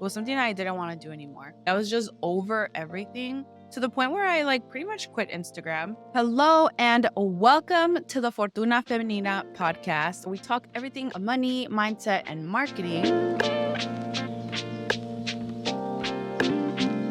was something I didn't want to do anymore. I was just over everything to the point where I pretty much quit Instagram. Hello and welcome to the Fortuna Femenina podcast. We talk everything money, mindset, and marketing.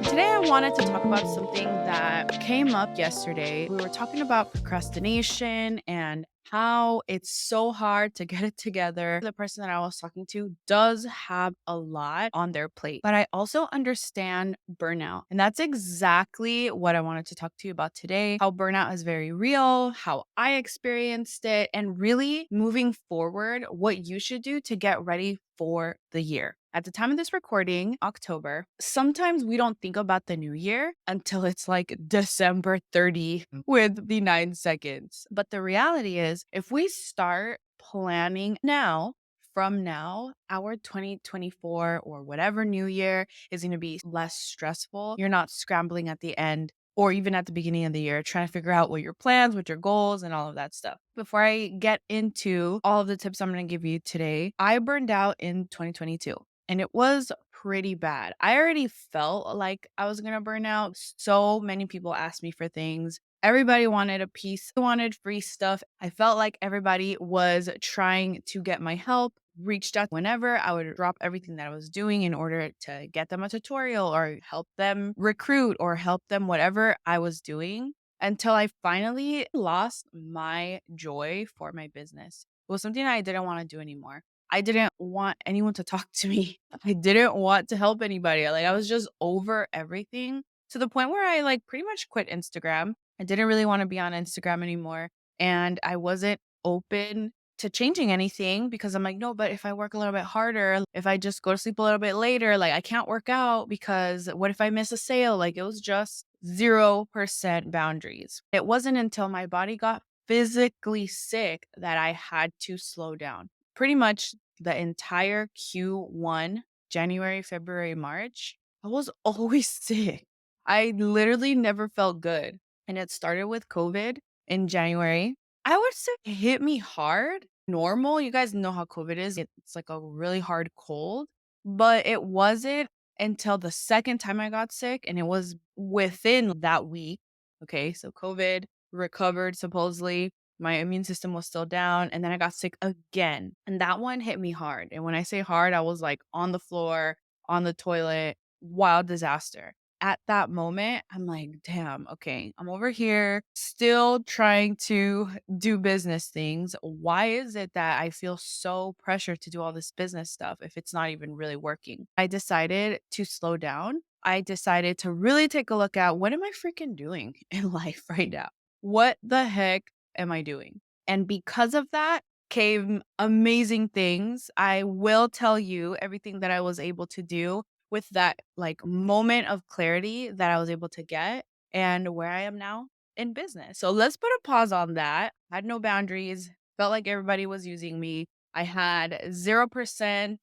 Today, I wanted to talk about something that came up yesterday. We were talking about procrastination and how it's so hard to get it together. The person that I was talking to does have a lot on their plate, but I also understand burnout. And that's exactly what I wanted to talk to you about today. How burnout is very real, how I experienced it, and really moving forward, what you should do to get ready for the year. At the time of this recording, October, sometimes we don't think about the new year until it's like December 30 with the 9 seconds. But the reality is, if we start planning now, from now, our 2024 or whatever new year is going to be less stressful. You're not scrambling at the end or even at the beginning of the year, trying to figure out what your plans, what your goals, and all of that stuff. Before I get into all of the tips I'm going to give you today, I burned out in 2022. And it was pretty bad. I already felt like I was going to burn out. So many people asked me for things. Everybody wanted a piece, wanted free stuff. I felt like everybody was trying to get my help. Reached out whenever I would drop everything that I was doing in order to get them a tutorial or help them recruit or help them whatever I was doing until I finally lost my joy for my business. It was something I didn't want to do anymore. I didn't want anyone to talk to me. I didn't want to help anybody. I was just over everything to the point where I pretty much quit Instagram. I didn't really want to be on Instagram anymore. And I wasn't open to changing anything because I'm like, no, but if I work a little bit harder, if I just go to sleep a little bit later, I can't work out because what if I miss a sale? It was just 0% boundaries. It wasn't until my body got physically sick that I had to slow down. Pretty much the entire Q1, January, February, March, I was always sick. I literally never felt good. And it started with COVID in January. I would say it hit me hard. Normal. You guys know how COVID is. It's like a really hard cold, but it wasn't until the second time I got sick, and it was within that week. Okay. So COVID recovered supposedly. My immune system was still down, and then I got sick again. And that one hit me hard. And when I say hard, I was on the floor, on the toilet, wild disaster. At that moment, I'm like, damn, okay, I'm over here still trying to do business things. Why is it that I feel so pressured to do all this business stuff if it's not even really working? I decided to slow down. I decided to really take a look at what am I freaking doing in life right now? What the heck am I doing? And because of that came amazing things. I will tell you everything that I was able to do with that moment of clarity that I was able to get and where I am now in business. So let's put a pause on that. I had no boundaries, felt like everybody was using me. I had 0%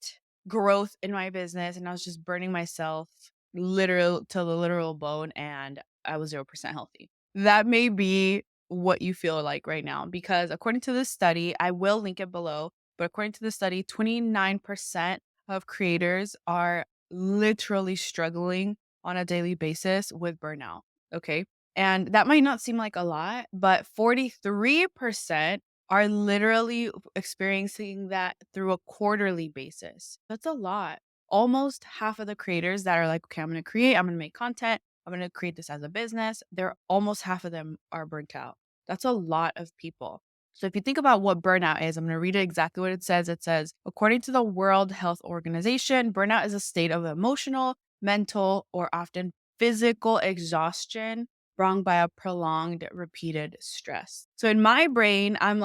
growth in my business and I was just burning myself literal to the literal bone, and I was 0% healthy. That may be what you feel like right now because according to this study, I will link it below, but according to the study, 29% of creators are literally struggling on a daily basis with burnout. Okay. And that might not seem like a lot, but 43% are literally experiencing that through a quarterly basis. That's a lot. Almost half of the creators that are like, okay, I'm going to create, I'm going to make content, I'm going to create this as a business. They're almost half of them are burnt out. That's a lot of people. So if you think about what burnout is, I'm going to read it exactly what it says. It says, according to the World Health Organization, burnout is a state of emotional, mental, or often physical exhaustion brought by a prolonged, repeated stress. So in my brain, I'm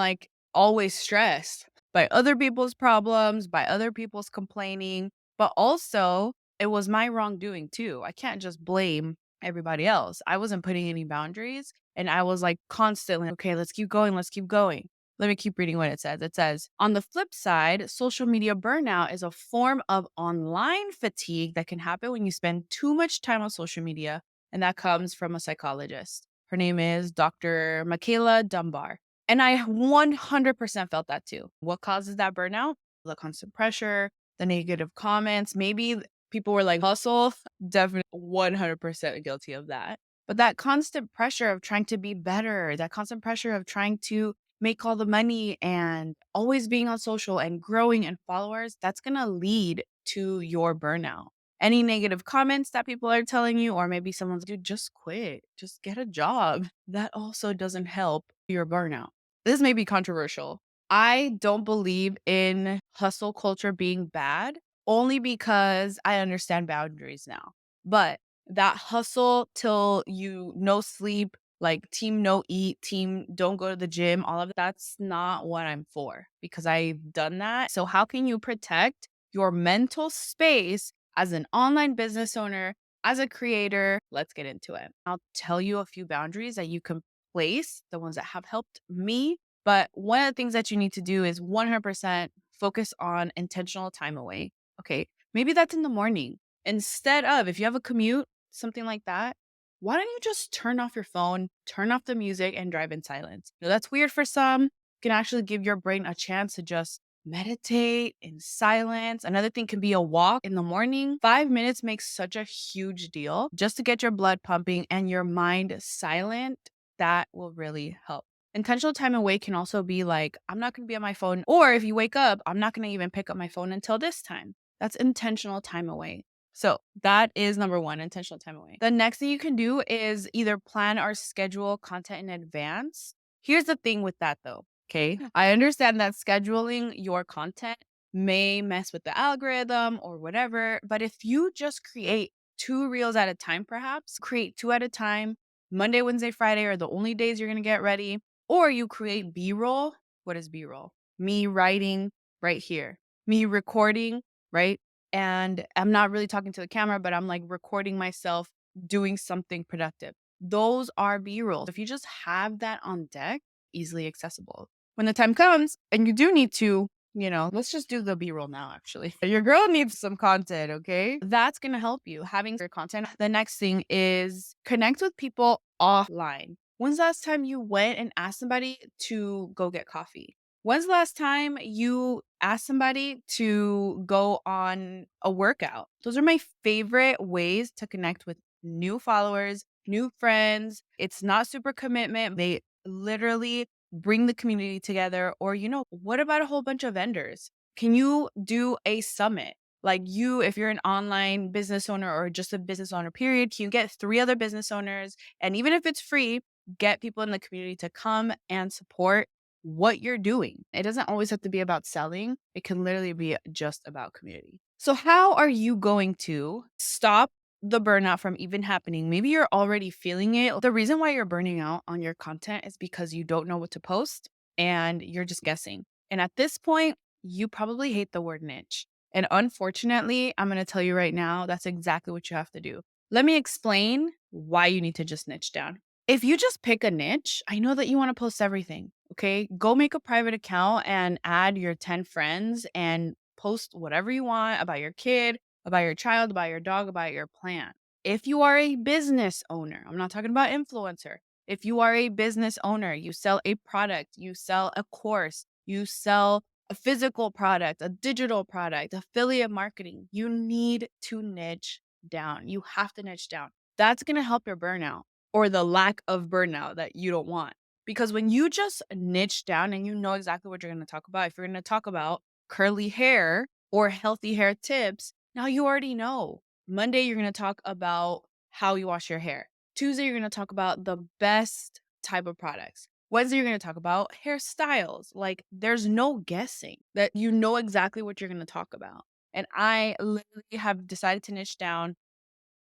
always stressed by other people's problems, by other people's complaining, but also it was my wrongdoing too. I can't just blame everybody else. I wasn't putting any boundaries. And I was constantly, okay, let's keep going. Let's keep going. Let me keep reading what it says. It says, on the flip side, social media burnout is a form of online fatigue that can happen when you spend too much time on social media. And that comes from a psychologist. Her name is Dr. Michaela Dunbar. And I 100% felt that too. What causes that burnout? The constant pressure, the negative comments, maybe People were like, hustle, definitely 100% guilty of that. But that constant pressure of trying to be better, that constant pressure of trying to make all the money and always being on social and growing in followers, that's going to lead to your burnout. Any negative comments that people are telling you, or maybe someone's, dude, just quit, just get a job. That also doesn't help your burnout. This may be controversial. I don't believe in hustle culture being bad only because I understand boundaries now. But that hustle till you no sleep, like team no eat, team don't go to the gym, all of that's not what I'm for because I've done that. So how can you protect your mental space as an online business owner, as a creator? Let's get into it. I'll tell you a few boundaries that you can place, the ones that have helped me. But one of the things that you need to do is 100% focus on intentional time away. Okay, maybe that's in the morning. Instead of, if you have a commute, something like that, why don't you just turn off your phone, turn off the music, and drive in silence? Now, that's weird for some. You can actually give your brain a chance to just meditate in silence. Another thing can be a walk in the morning. 5 minutes makes such a huge deal just to get your blood pumping and your mind silent. That will really help. Intentional time away can also be like, I'm not going to be on my phone. Or if you wake up, I'm not going to even pick up my phone until this time. That's intentional time away. So that is number one, intentional time away. The next thing you can do is either plan or schedule content in advance. Here's the thing with that though. Okay. I understand that scheduling your content may mess with the algorithm or whatever, but if you just create 2 reels at a time, perhaps create 2 at a time, Monday, Wednesday, Friday are the only days you're going to get ready, or you create B-roll. What is B-roll? Me writing right here, me recording, right? And I'm not really talking to the camera, but I'm like recording myself doing something productive. Those are B-rolls. If you just have that on deck, easily accessible. When the time comes and you do need to, let's just do the B-roll now, actually. Your girl needs some content, okay? That's going to help you having your content. The next thing is connect with people offline. When's the last time you went and asked somebody to go get coffee? When's the last time you asked somebody to go on a workout? Those are my favorite ways to connect with new followers, new friends. It's not super commitment. They literally bring the community together. Or, what about a whole bunch of vendors? Can you do a summit? Like if you're an online business owner or just a business owner, period, can you get 3 other business owners? And even if it's free, get people in the community to come and support what you're doing. It doesn't always have to be about selling. It can literally be just about community. So how are you going to stop the burnout from even happening? Maybe you're already feeling it. The reason why you're burning out on your content is because you don't know what to post and you're just guessing. And at this point, you probably hate the word niche. And unfortunately, I'm going to tell you right now, that's exactly what you have to do. Let me explain why you need to just niche down. If you just pick a niche, I know that you want to post everything. Okay. Go make a private account and add your 10 friends and post whatever you want about your kid, about your child, about your dog, about your plant. If you are a business owner, I'm not talking about influencer. If you are a business owner, you sell a product, you sell a course, you sell a physical product, a digital product, affiliate marketing, you need to niche down. You have to niche down. That's going to help your burnout or the lack of burnout that you don't want. Because when you just niche down and you know exactly what you're going to talk about, if you're going to talk about curly hair or healthy hair tips, now you already know. Monday, you're going to talk about how you wash your hair. Tuesday, you're going to talk about the best type of products. Wednesday, you're going to talk about hairstyles. Like there's no guessing that you know exactly what you're going to talk about. And I literally have decided to niche down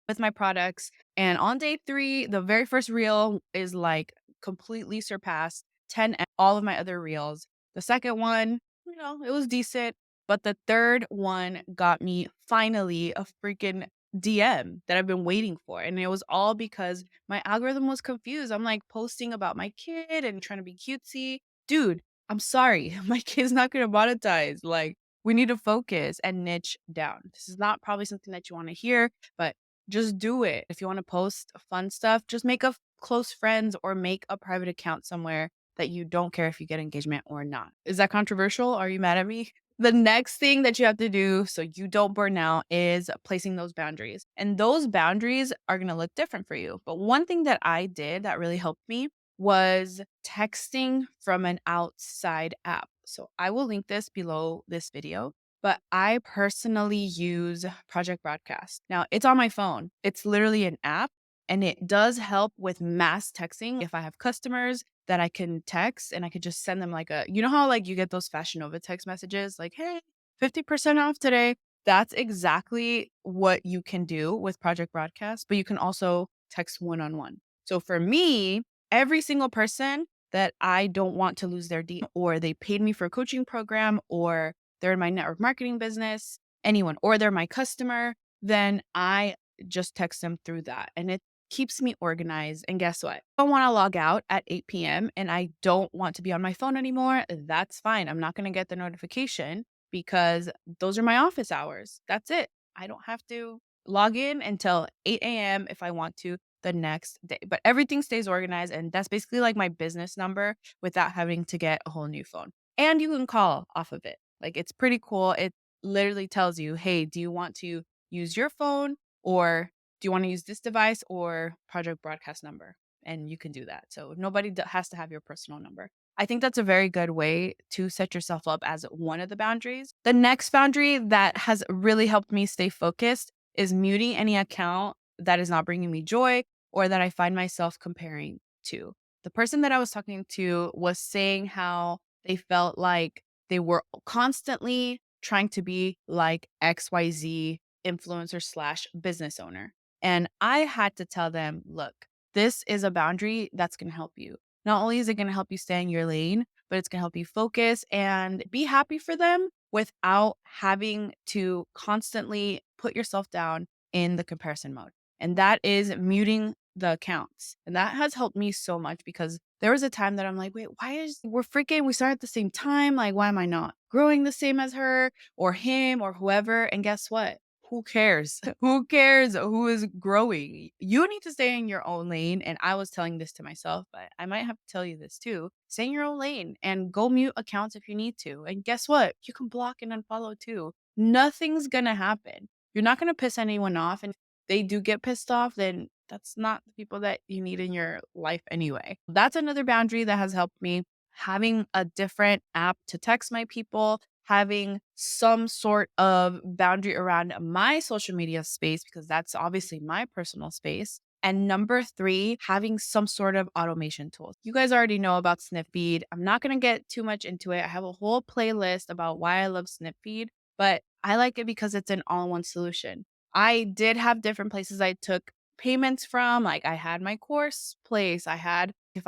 with my products. And on day 3, the very first reel is like completely surpassed 10 all of my other reels. The second one, it was decent. But the third one got me finally a freaking DM that I've been waiting for. And it was all because my algorithm was confused. I'm like posting about my kid and trying to be cutesy. Dude, I'm sorry. My kid's not going to monetize. Like, we need to focus and niche down. This is not probably something that you want to hear, but just do it. If you want to post fun stuff, just make a close friends or make a private account somewhere that you don't care if you get engagement or not. Is that controversial? Are you mad at me? The next thing that you have to do so you don't burn out is placing those boundaries. And those boundaries are going to look different for you. But one thing that I did that really helped me was texting from an outside app. So I will link this below this video. But I personally use Project Broadcast. Now, it's on my phone. It's literally an app and it does help with mass texting. If I have customers that I can text and I could just send them like you know how like you get those Fashion Nova text messages like, hey, 50% off today. That's exactly what you can do with Project Broadcast, but you can also text one on one. So for me, every single person that I don't want to lose their deal or they paid me for a coaching program or they're in my network marketing business, anyone, or they're my customer, then I just text them through that. And it keeps me organized. And guess what? I don't want to log out at 8 p.m. and I don't want to be on my phone anymore. That's fine. I'm not going to get the notification because those are my office hours. That's it. I don't have to log in until 8 a.m. if I want to the next day. But everything stays organized. And that's basically like my business number without having to get a whole new phone. And you can call off of it. Like it's pretty cool. It literally tells you, hey, do you want to use your phone or do you want to use this device or Project Broadcast number? And you can do that. So nobody has to have your personal number. I think that's a very good way to set yourself up as one of the boundaries. The next boundary that has really helped me stay focused is muting any account that is not bringing me joy or that I find myself comparing to. The person that I was talking to was saying how they felt like they were constantly trying to be like XYZ influencer slash business owner. And I had to tell them, look, this is a boundary that's going to help you. Not only is it going to help you stay in your lane, but it's going to help you focus and be happy for them without having to constantly put yourself down in the comparison mode. And that is muting the accounts. And that has helped me so much because there was a time that I'm like, wait, we started at the same time? Like, why am I not growing the same as her or him or whoever? And guess what? Who cares? Who cares who is growing? You need to stay in your own lane. And I was telling this to myself, but I might have to tell you this too. Stay in your own lane and go mute accounts if you need to. And guess what? You can block and unfollow too. Nothing's going to happen. You're not going to piss anyone off. And if they do get pissed off, then that's not the people that you need in your life anyway. That's another boundary that has helped me. Having a different app to text my people, having some sort of boundary around my social media space, because that's obviously my personal space. And number 3, having some sort of automation tools. You guys already know about Snipfeed. I'm not going to get too much into it. I have a whole playlist about why I love Snipfeed, but I like it because it's an all-in-one solution. I did have different places I took payments from. Like I had my course place. If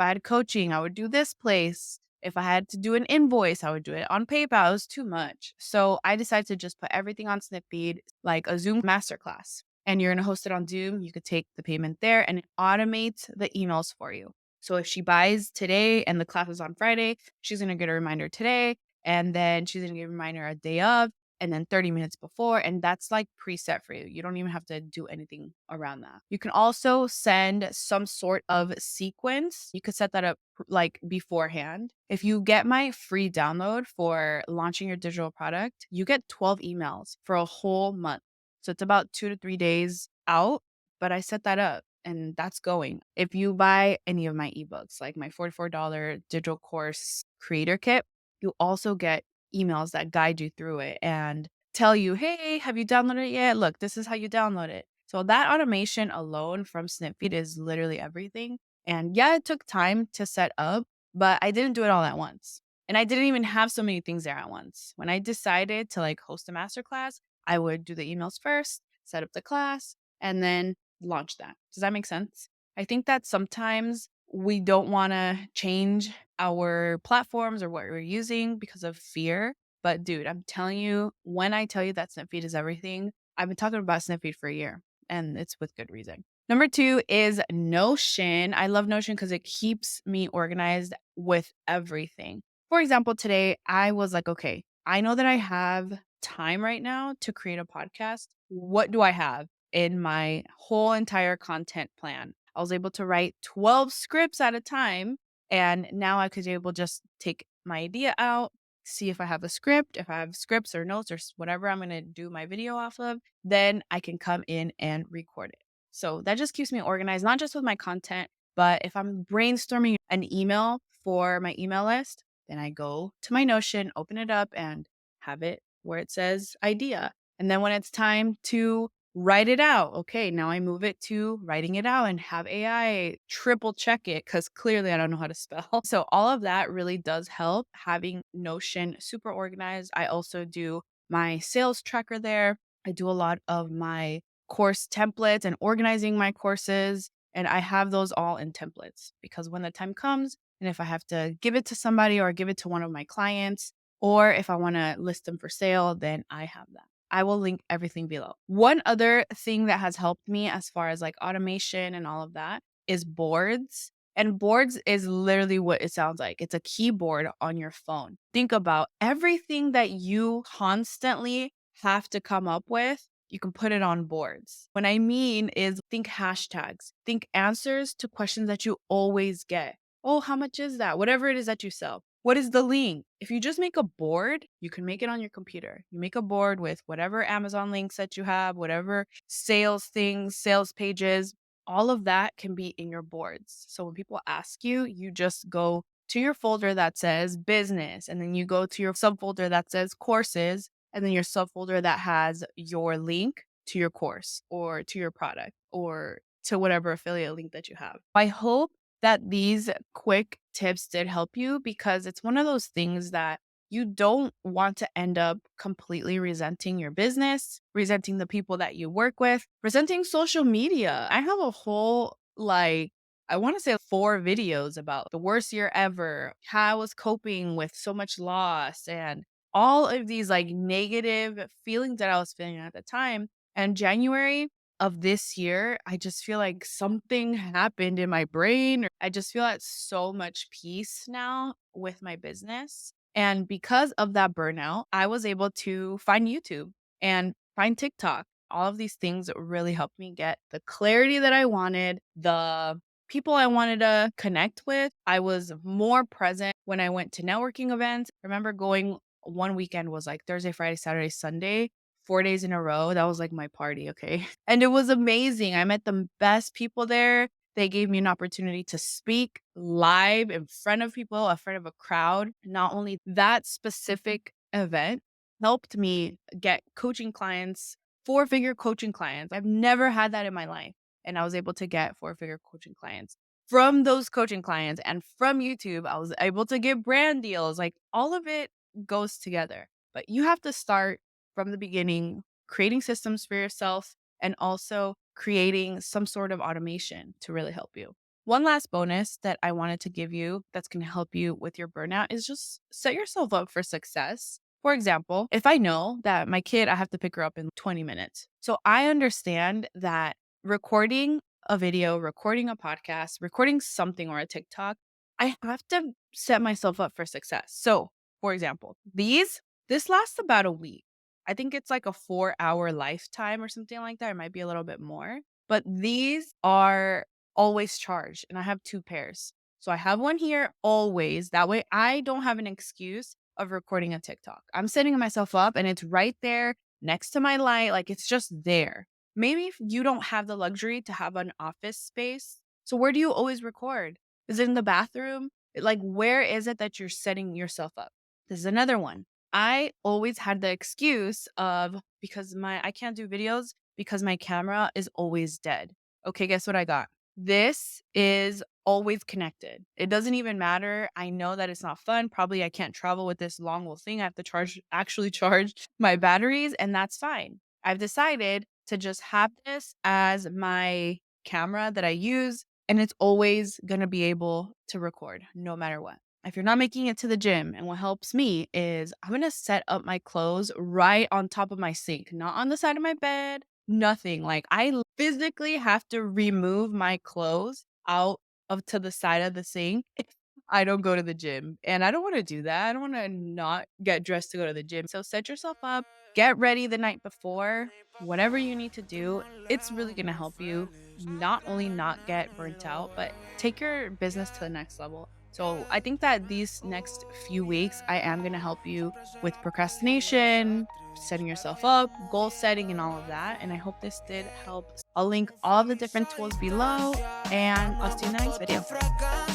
I had coaching, I would do this place. If I had to do an invoice, I would do it on PayPal. It was too much. So I decided to just put everything on Snipfeed, like a Zoom masterclass. And you're going to host it on Zoom. You could take the payment there and it automates the emails for you. So if she buys today and the class is on Friday, she's going to get a reminder today. And then she's going to get a reminder a day of and then 30 minutes before. And that's like preset for you. You don't even have to do anything around that. You can also send some sort of sequence. You could set that up like beforehand. If you get my free download for launching your digital product, you get 12 emails for a whole month. So it's about 2 to 3 days out, but I set that up and that's going. If you buy any of my ebooks, like my $44 digital course creator kit, you also get emails that guide you through it and tell you, hey, have you downloaded it yet? Look, this is how you download it. So that automation alone from Snipfeed is literally everything. And yeah, it took time to set up, but I didn't do it all at once. And I didn't even have so many things there at once. When I decided to like host a masterclass, I would do the emails first, set up the class, and then launch that. Does that make sense? I think that sometimes we don't want to change our platforms or what we're using because of fear. But dude, I'm telling you, when I tell you that Snipfeed is everything, I've been talking about Snipfeed for a year and it's with good reason. Number 2 is Notion. I love Notion because it keeps me organized with everything. For example, today I was like, okay, I know that I have time right now to create a podcast. What do I have in my whole entire content plan? I was able to write 12 scripts at a time. And now I could able just take my idea out, see if I have a script, if I have scripts or notes or whatever I'm going to do my video off of, then I can come in and record it. So that just keeps me organized, not just with my content, but if I'm brainstorming an email for my email list, then I go to my Notion, open it up, and have it where it says idea. And then when it's time to write it out, okay, now I move it to writing it out and have AI triple check it because clearly I don't know how to spell. So, all of that really does help having Notion super organized. I also do my sales tracker there. I do a lot of my course templates and organizing my courses. And I have those all in templates because when the time comes, and if I have to give it to somebody or give it to one of my clients, or if I want to list them for sale, then I have that. I will link everything below. One other thing that has helped me as far as like automation and all of that is boards. And boards is literally what it sounds like. It's a keyboard on your phone. Think about everything that you constantly have to come up with. You can put it on boards. What I mean is think hashtags, think answers to questions that you always get. Oh, how much is that? Whatever it is that you sell. What is the link? If you just make a board, you can make it on your computer. You make a board with whatever Amazon links that you have, whatever sales things, sales pages, all of that can be in your boards. So when people ask you, you just go to your folder that says business, and then you go to your subfolder that says courses, and then your subfolder that has your link to your course or to your product or to whatever affiliate link that you have. I hope that these quick tips did help you because it's one of those things that you don't want to end up completely resenting your business, resenting the people that you work with, resenting social media. I have a whole, I want to say 4 videos about the worst year ever, how I was coping with so much loss and all of these like negative feelings that I was feeling at the time. And January of this year, I just feel like something happened in my brain. I just feel at so much peace now with my business. And because of that burnout, I was able to find YouTube and find TikTok. All of these things really helped me get the clarity that I wanted, the people I wanted to connect with. I was more present when I went to networking events. I remember going one weekend was like Thursday, Friday, Saturday, Sunday, 4 days in a row. That was like my party, okay? And it was amazing. I met the best people there. They gave me an opportunity to speak live in front of people, in front of a crowd. Not only that specific event helped me get coaching clients, 4-figure coaching clients. I've never had that in my life. And I was able to get 4-figure coaching clients. From those coaching clients and from YouTube, I was able to get brand deals. Like all of it goes together. But you have to start from the beginning, creating systems for yourself and also creating some sort of automation to really help you. One last bonus that I wanted to give you that's going to help you with your burnout is just set yourself up for success. For example, if I know that my kid, I have to pick her up in 20 minutes. So I understand that recording a video, recording a podcast, recording something or a TikTok, I have to set myself up for success. So, for example, this lasts about a week. I think it's like a 4-hour lifetime or something like that. It might be a little bit more, but these are always charged and I have 2 pairs. So I have one here always. That way I don't have an excuse of recording a TikTok. I'm setting myself up and it's right there next to my light. Like it's just there. Maybe if you don't have the luxury to have an office space. So where do you always record? Is it in the bathroom? Like where is it that you're setting yourself up? This is another one. I always had the excuse of because I can't do videos because my camera is always dead. Okay, guess what I got? This is always connected. It doesn't even matter. I know that it's not fun. Probably I can't travel with this long old thing. I have to actually charge my batteries, and that's fine. I've decided to just have this as my camera that I use, and it's always going to be able to record no matter what. If you're not making it to the gym, and what helps me is I'm going to set up my clothes right on top of my sink, not on the side of my bed, nothing. Like I physically have to remove my clothes out of to the side of the sink if I don't go to the gym. And I don't want to do that. I don't want to not get dressed to go to the gym. So set yourself up, get ready the night before, whatever you need to do. It's really going to help you not only not get burnt out, but take your business to the next level. So I think that these next few weeks, I am going to help you with procrastination, setting yourself up, goal setting, and all of that. And I hope this did help. I'll link all the different tools below, and I'll see you in the next video.